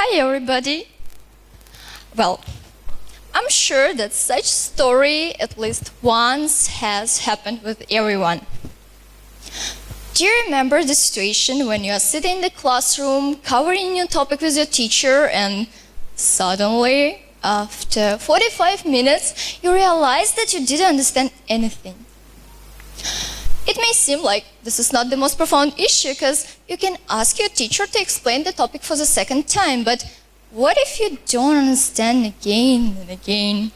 Hi everybody! Well, I'm sure that such story at least once has happened with everyone. Do you remember the situation when you are sitting in the classroom covering a new topic with your teacher and suddenly, after 45 minutes, you realize that you didn't understand anything? It may seem like this is not the most profound issue because you can ask your teacher to explain the topic for the second time, but what if you don't understand again and again?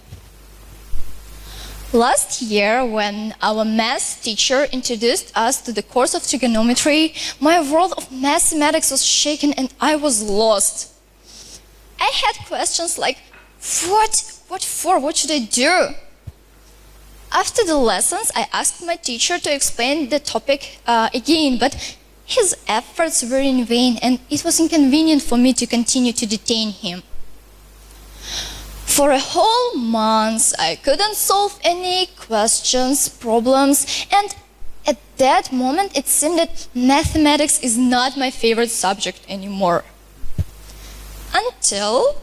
Last year, when our math teacher introduced us to the course of trigonometry, my world of mathematics was shaken and I was lost. I had questions like, what for? What should I do? After the lessons, I asked my teacher to explain the topic again, but his efforts were in vain and it was inconvenient for me to continue to detain him. For a whole month, I couldn't solve any questions, problems, and at that moment it seemed that mathematics is not my favorite subject anymore. Until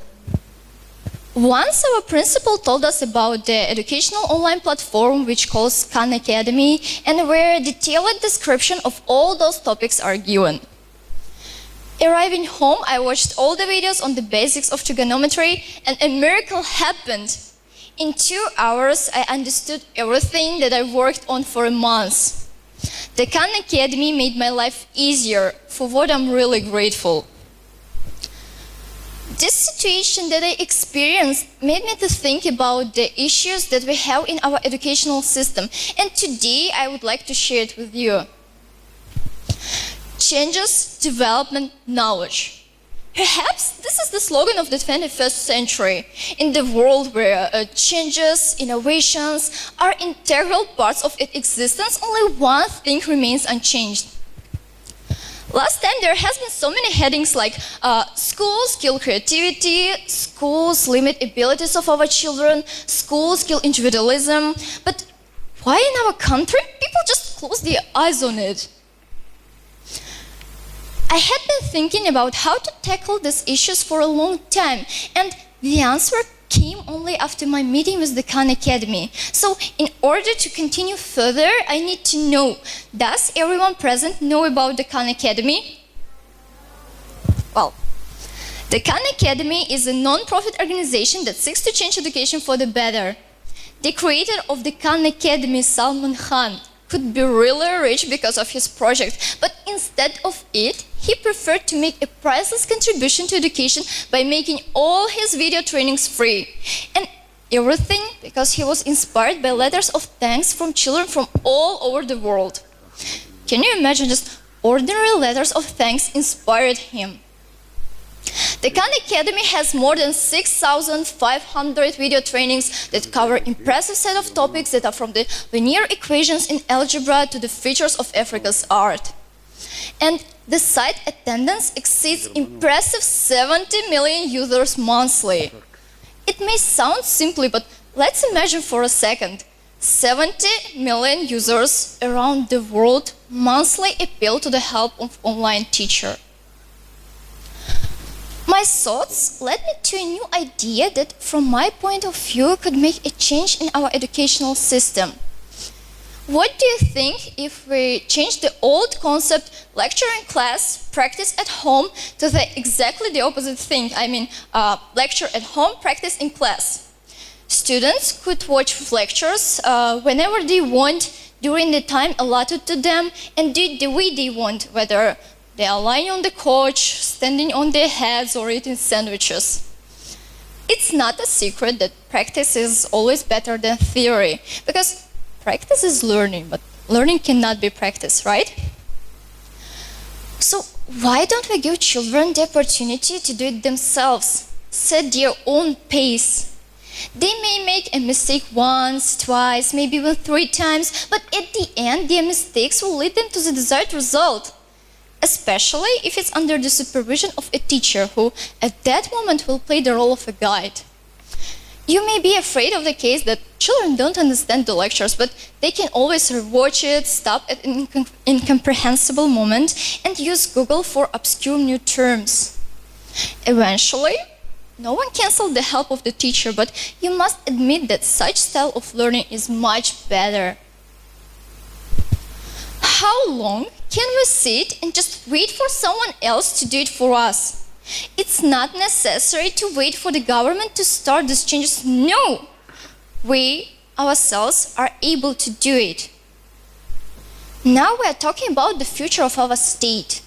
once our principal told us about the educational online platform which calls Khan Academy and where a detailed description of all those topics are given. Arriving home, I watched all the videos on the basics of trigonometry and a miracle happened. In 2 hours, I understood everything that I worked on for a month. The Khan Academy made my life easier, for what I'm really grateful. This situation that I experienced made me to think about the issues that we have in our educational system, and today I would like to share it with you. Changes, development, knowledge. Perhaps this is the slogan of the 21st century. In the world where changes, innovations are integral parts of its existence, only one thing remains unchanged. Last time there has been so many headings like schools kill creativity, schools limit abilities of our children, schools kill individualism. But why in our country people just close their eyes on it? I had been thinking about how to tackle these issues for a long time, and the answer came only after my meeting with the Khan Academy. So, in order to continue further, I need to know, does everyone present know about the Khan Academy? Well, the Khan Academy is a non-profit organization that seeks to change education for the better. The creator of the Khan Academy, Salman Khan, could be really rich because of his project, but instead of it, he preferred to make a priceless contribution to education by making all his video trainings free. And everything because he was inspired by letters of thanks from children from all over the world. Can you imagine just ordinary letters of thanks inspired him? The Khan Academy has more than 6,500 video trainings that cover an impressive set of topics that are from the linear equations in algebra to the features of Africa's art. And the site attendance exceeds impressive 70 million users monthly. It may sound simple, but let's imagine for a second. 70 million users around the world monthly appeal to the help of online teacher. My thoughts led me to a new idea that, from my point of view, could make a change in our educational system. What do you think if we change the old concept, lecture in class, practice at home, to exactly the opposite thing? I mean, lecture at home, practice in class. Students could watch lectures whenever they want, during the time allotted to them, and do it the way they want, whether they are lying on the couch, standing on their heads, or eating sandwiches. It's not a secret that practice is always better than theory, because practice is learning, but learning cannot be practiced, right? So why don't we give children the opportunity to do it themselves, set their own pace? They may make a mistake once, twice, maybe even 3 times, but at the end, their mistakes will lead them to the desired result. Especially if it's under the supervision of a teacher who, at that moment, will play the role of a guide. You may be afraid of the case that children don't understand the lectures, but they can always rewatch it, stop at an incomprehensible moment, and use Google for obscure new terms. Eventually, no one canceled the help of the teacher, but you must admit that such style of learning is much better. How long can we sit and just wait for someone else to do it for us? It's not necessary to wait for the government to start these changes. No! We ourselves are able to do it. Now we are talking about the future of our state.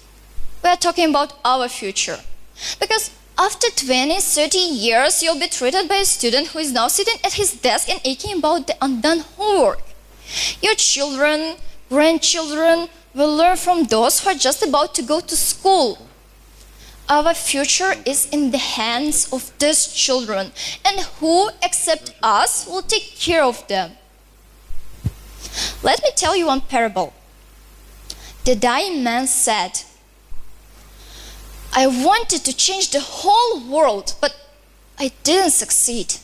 We are talking about our future. Because after 20, 30 years, you'll be treated by a student who is now sitting at his desk and aching about the undone homework. Your children, grandchildren will learn from those who are just about to go to school. Our future is in the hands of these children, and who except us will take care of them? Let me tell you one parable. The dying man said, I wanted to change the whole world, but I didn't succeed.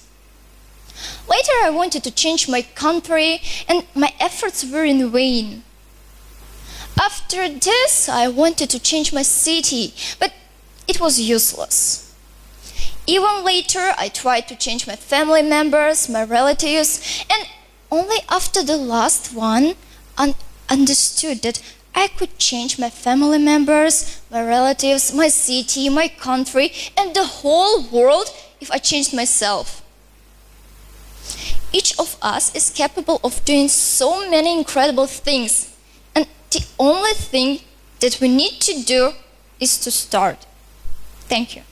Later I wanted to change my country, and my efforts were in vain. After this, I wanted to change my city, but it was useless. Even later, I tried to change my family members, my relatives, and only after the last one understood that I could change my family members, my relatives, my city, my country, and the whole world if I changed myself. Each of us is capable of doing so many incredible things, and the only thing that we need to do is to start. Thank you.